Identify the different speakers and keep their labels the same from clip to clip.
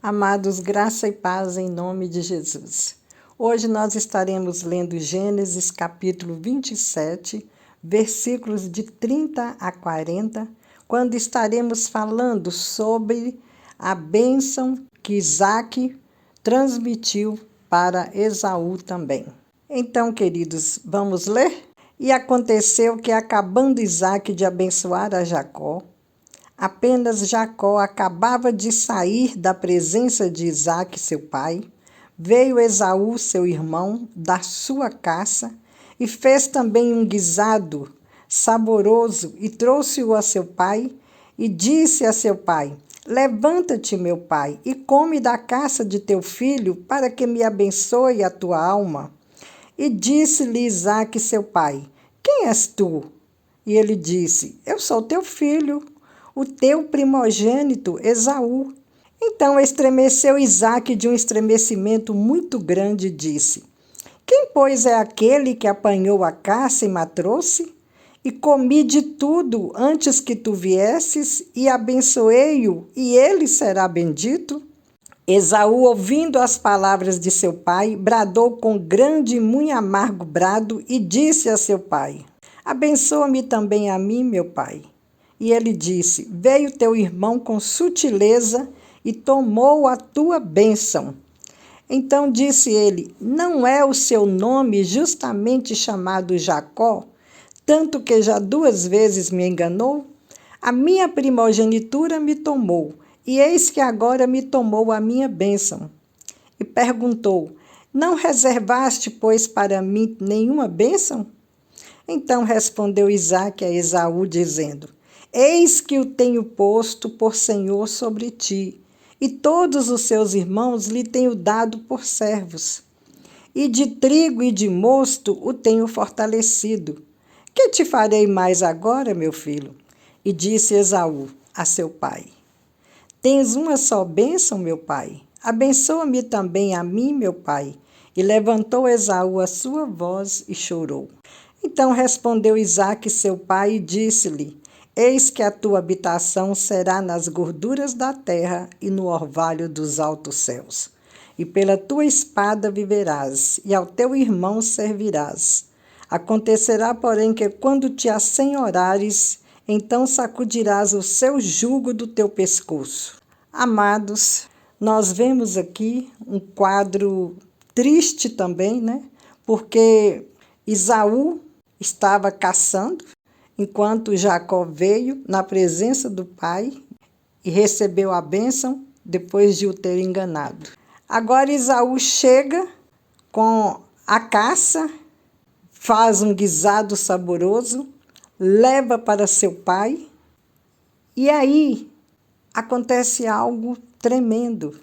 Speaker 1: Amados, graça e paz em nome de Jesus. Hoje nós estaremos lendo Gênesis capítulo 27, versículos de 30 a 40, quando estaremos falando sobre a bênção que Isaque transmitiu para Esaú também. Então, queridos, vamos ler? E aconteceu que, acabando Isaque de abençoar a Jacó, apenas Jacó acabava de sair da presença de Isaque, seu pai, veio Esaú, seu irmão, da sua caça, e fez também um guisado saboroso, e trouxe-o a seu pai, e disse a seu pai: Levanta-te, meu pai, e come da caça de teu filho, para que me abençoe a tua alma. E disse-lhe Isaque, seu pai: Quem és tu? E ele disse: Eu sou teu filho, o teu primogênito Esaú. Então estremeceu Isaque de um estremecimento muito grande e disse: Quem, pois, é aquele que apanhou a caça e me trouxe? E comi de tudo antes que tu viesses, e abençoei-o, e ele será bendito? Esaú, ouvindo as palavras de seu pai, bradou com grande e muito amargo brado e disse a seu pai: Abençoa-me também a mim, meu pai. E ele disse: Veio teu irmão com sutileza e tomou a tua bênção. Então disse ele: Não é o seu nome justamente chamado Jacó, tanto que já 2 vezes me enganou? A minha primogenitura me tomou, e eis que agora me tomou a minha bênção. E perguntou: Não reservaste, pois, para mim nenhuma bênção? Então respondeu Isaque a Esaú, dizendo: Eis que o tenho posto por senhor sobre ti, e todos os seus irmãos lhe tenho dado por servos. E de trigo e de mosto o tenho fortalecido. Que te farei mais agora, meu filho? E disse Esaú a seu pai: Tens uma só bênção, meu pai? Abençoa-me também a mim, meu pai. E levantou Esaú a sua voz e chorou. Então respondeu Isaque, seu pai, e disse-lhe: Eis que a tua habitação será nas gorduras da terra e no orvalho dos altos céus. E pela tua espada viverás, e ao teu irmão servirás. Acontecerá, porém, que quando te assenhorares, então sacudirás o seu jugo do teu pescoço. Amados, nós vemos aqui um quadro triste também, né? Porque Esaú estava caçando, enquanto Jacó veio na presença do pai e recebeu a bênção depois de o ter enganado. Agora Esaú chega com a caça, faz um guisado saboroso, leva para seu pai, e aí acontece algo tremendo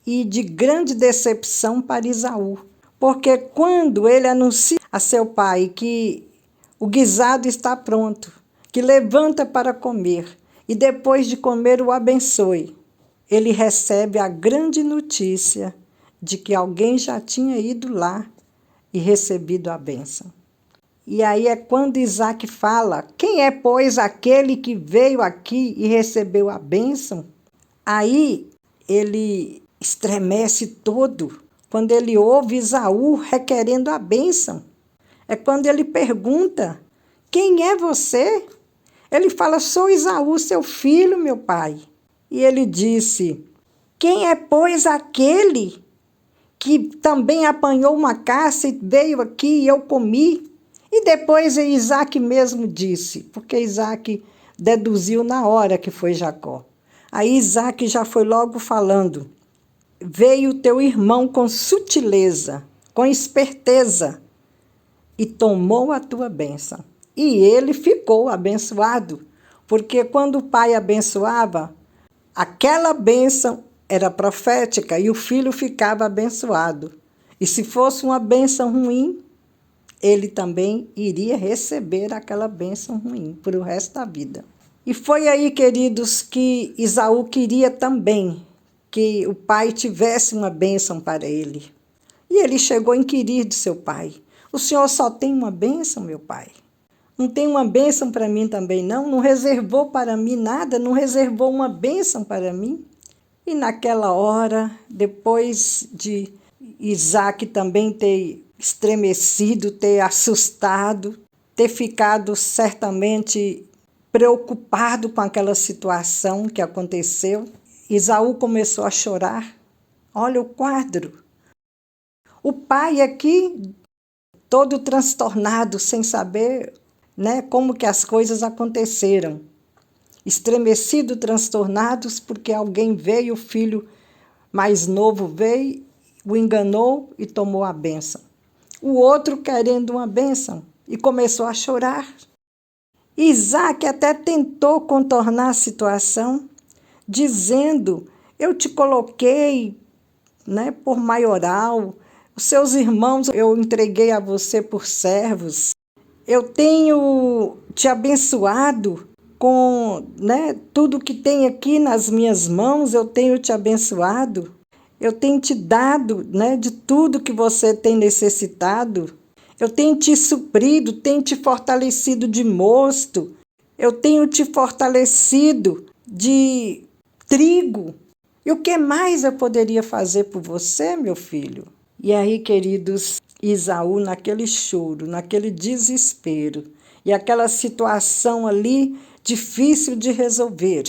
Speaker 1: e de grande decepção para Esaú. Porque quando ele anuncia a seu pai que o guisado está pronto, que levanta para comer, e depois de comer o abençoe, ele recebe a grande notícia de que alguém já tinha ido lá e recebido a bênção. E aí é quando Isaque fala: Quem é, pois, aquele que veio aqui e recebeu a bênção? Aí ele estremece todo quando ele ouve Esaú requerendo a bênção. É quando ele pergunta: Quem é você? Ele fala: Sou Esaú, seu filho, meu pai. E ele disse: Quem é, pois, aquele que também apanhou uma caça e veio aqui e eu comi? E depois Isaque mesmo disse, porque Isaque deduziu na hora que foi Jacó. Aí Isaque já foi logo falando: Veio teu irmão com sutileza, com esperteza, e tomou a tua bênção. E ele ficou abençoado, porque quando o pai abençoava, aquela bênção era profética e o filho ficava abençoado. E se fosse uma bênção ruim, ele também iria receber aquela bênção ruim por o resto da vida. E foi aí, queridos, que Esaú queria também que o pai tivesse uma bênção para ele. E ele chegou a inquirir do seu pai: O senhor só tem uma bênção, meu pai? Não tem uma bênção para mim também, não? Não reservou para mim nada? Não reservou uma bênção para mim? E naquela hora, depois de Isaac também ter estremecido, ter assustado, ter ficado certamente preocupado com aquela situação que aconteceu, Esaú começou a chorar. Olha o quadro. O pai aqui, todo transtornado, sem saber, como que as coisas aconteceram. Estremecido, transtornados, porque alguém veio, o filho mais novo veio, o enganou e tomou a bênção. O outro querendo uma bênção e começou a chorar. Isaac até tentou contornar a situação, dizendo: eu te coloquei, por maioral, os seus irmãos eu entreguei a você por servos, eu tenho te abençoado com tudo que tem aqui nas minhas mãos, eu tenho te abençoado, eu tenho te dado de tudo que você tem necessitado, eu tenho te suprido, tenho te fortalecido de mosto, eu tenho te fortalecido de trigo. E o que mais eu poderia fazer por você, meu filho? E aí, queridos, Esaú, naquele choro, naquele desespero, e aquela situação ali difícil de resolver.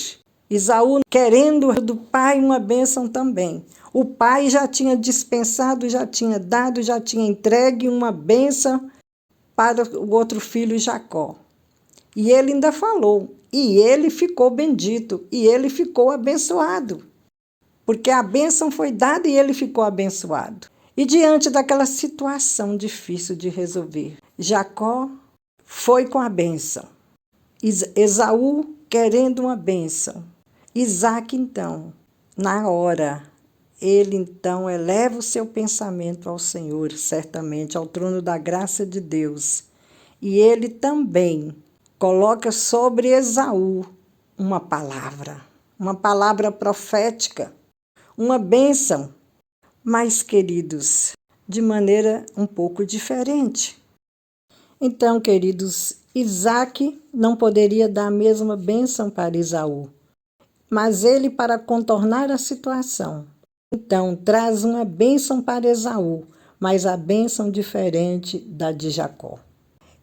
Speaker 1: Esaú querendo do pai uma bênção também. O pai já tinha dispensado, já tinha dado, já tinha entregue uma bênção para o outro filho Jacó. E ele ainda falou, e ele ficou bendito, e ele ficou abençoado. Porque a bênção foi dada e ele ficou abençoado. E diante daquela situação difícil de resolver, Jacó foi com a bênção. Esaú querendo uma bênção. Isaac, então, na hora, ele então eleva o seu pensamento ao Senhor, certamente, ao trono da graça de Deus. E ele também coloca sobre Esaú uma palavra profética, uma bênção, mas, queridos, de maneira um pouco diferente. Então, queridos, Isaac não poderia dar a mesma bênção para Esaú, mas ele, para contornar a situação, então traz uma bênção para Esaú, mas a bênção diferente da de Jacó.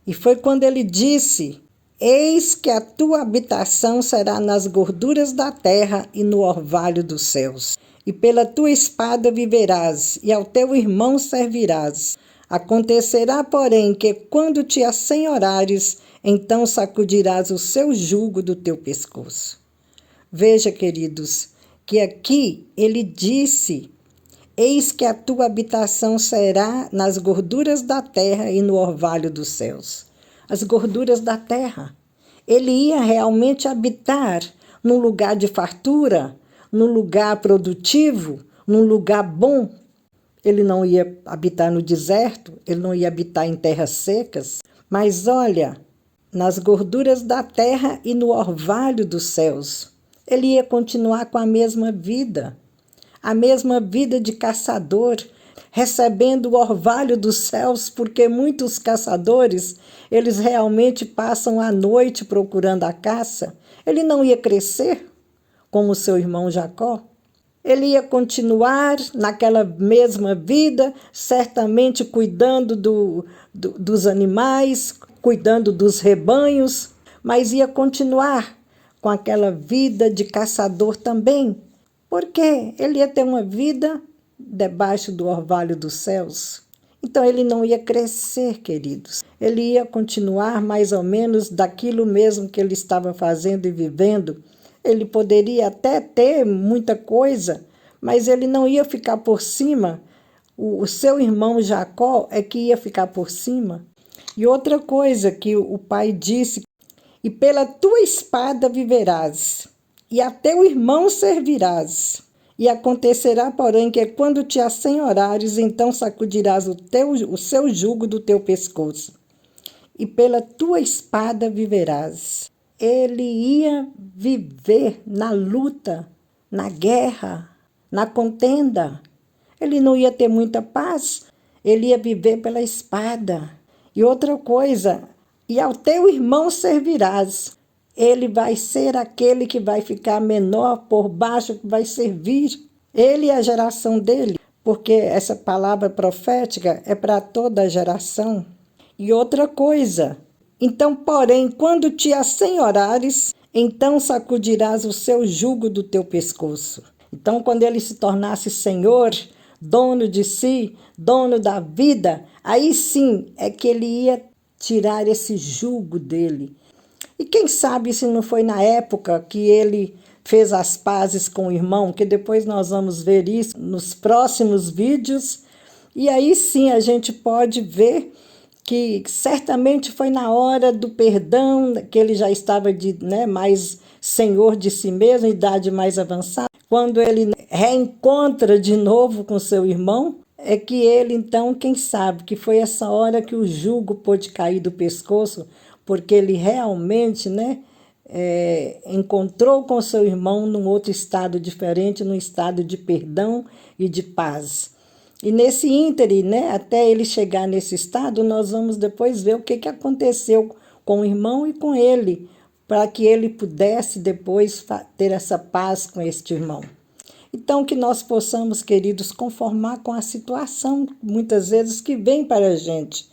Speaker 1: E foi quando ele disse: eis que a tua habitação será nas gorduras da terra e no orvalho dos céus. E pela tua espada viverás, e ao teu irmão servirás. Acontecerá, porém, que quando te assenhorares, então sacudirás o seu jugo do teu pescoço. Veja, queridos, que aqui ele disse: eis que a tua habitação será nas gorduras da terra e no orvalho dos céus. As gorduras da terra. Ele ia realmente habitar num lugar de fartura, num lugar produtivo, num lugar bom. Ele não ia habitar no deserto, ele não ia habitar em terras secas, mas olha, nas gorduras da terra e no orvalho dos céus. Ele ia continuar com a mesma vida de caçador, recebendo o orvalho dos céus, porque muitos caçadores, eles realmente passam a noite procurando a caça. Ele não ia crescer como seu irmão Jacó. Ele ia continuar naquela mesma vida, certamente cuidando dos animais, cuidando dos rebanhos, mas ia continuar com aquela vida de caçador também, porque ele ia ter uma vida debaixo do orvalho dos céus. Então ele não ia crescer, queridos. Ele ia continuar mais ou menos daquilo mesmo que ele estava fazendo e vivendo. Ele poderia até ter muita coisa, mas ele não ia ficar por cima. O seu irmão Jacó é que ia ficar por cima. E outra coisa que o pai disse: e pela tua espada viverás, e a teu irmão servirás. E acontecerá, porém, que quando te assenhorares, então sacudirás o seu jugo do teu pescoço. E pela tua espada viverás. Ele ia viver na luta, na guerra, na contenda. Ele não ia ter muita paz, ele ia viver pela espada. E outra coisa, e ao teu irmão servirás. ele vai ser aquele que vai ficar menor por baixo, que vai servir. Ele e a geração dele, porque essa palavra profética é para toda a geração. E outra coisa, então, porém, quando te assenhorares, então sacudirás o seu jugo do teu pescoço. Então, quando ele se tornasse Senhor, dono de si, dono da vida, aí sim é que ele ia tirar esse jugo dele. E quem sabe se não foi na época que ele fez as pazes com o irmão, que depois nós vamos ver isso nos próximos vídeos. E aí sim a gente pode ver que certamente foi na hora do perdão, que ele já estava mais senhor de si mesmo, idade mais avançada. Quando ele reencontra de novo com seu irmão, é que ele então, quem sabe, que foi essa hora que o jugo pôde cair do pescoço, porque ele realmente encontrou com seu irmão num outro estado diferente, num estado de perdão e de paz. E nesse ínterim, até ele chegar nesse estado, nós vamos depois ver o que aconteceu com o irmão e com ele, para que ele pudesse depois ter essa paz com este irmão. Então, que nós possamos, queridos, conformar com a situação, muitas vezes, que vem para a gente.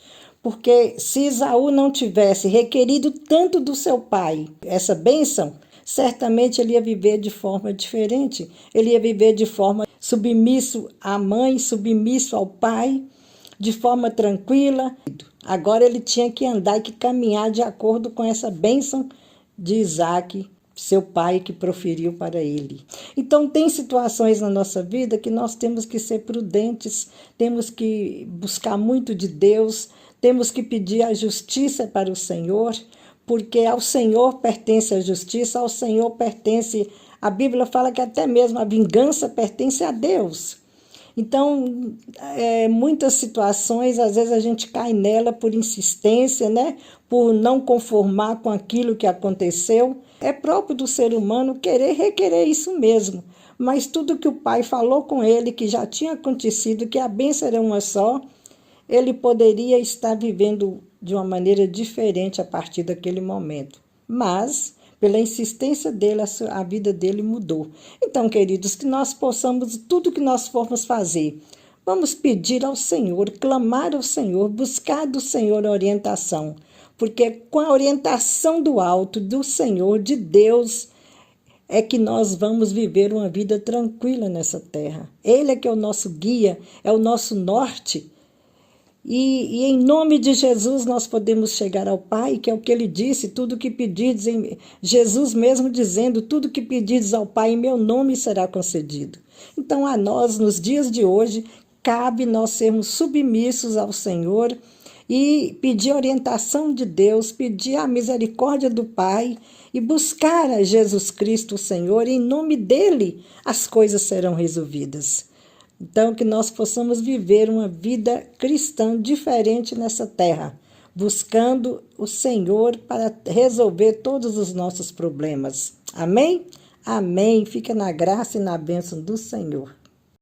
Speaker 1: Porque se Esaú não tivesse requerido tanto do seu pai essa bênção, certamente ele ia viver de forma diferente. Ele ia viver de forma submisso à mãe, submisso ao pai, de forma tranquila. Agora ele tinha que andar e que caminhar de acordo com essa bênção de Isaac, seu pai, que proferiu para ele. Então, tem situações na nossa vida que nós temos que ser prudentes, temos que buscar muito de Deus, temos que pedir a justiça para o Senhor, porque ao Senhor pertence a justiça, ao Senhor pertence, a Bíblia fala que até mesmo a vingança pertence a Deus. Então, muitas situações, às vezes a gente cai nela por insistência, por não conformar com aquilo que aconteceu. É próprio do ser humano querer requerer isso mesmo. Mas tudo que o pai falou com ele, que já tinha acontecido, que a bênção era uma só, ele poderia estar vivendo de uma maneira diferente a partir daquele momento. Mas, pela insistência dele, a vida dele mudou. Então, queridos, que nós possamos, tudo que nós formos fazer, vamos pedir ao Senhor, clamar ao Senhor, buscar do Senhor orientação. Porque com a orientação do alto, do Senhor, de Deus, é que nós vamos viver uma vida tranquila nessa terra. Ele é que é o nosso guia, é o nosso norte. E em nome de Jesus nós podemos chegar ao Pai, que é o que ele disse, tudo que pedirdes, Jesus mesmo dizendo, tudo que pedirdes ao Pai em meu nome será concedido. Então a nós, nos dias de hoje, cabe nós sermos submissos ao Senhor e pedir a orientação de Deus, pedir a misericórdia do Pai e buscar a Jesus Cristo, o Senhor, e em nome dele as coisas serão resolvidas. Então, que nós possamos viver uma vida cristã diferente nessa terra, buscando o Senhor para resolver todos os nossos problemas. Amém? Amém. Fica na graça e na bênção do Senhor.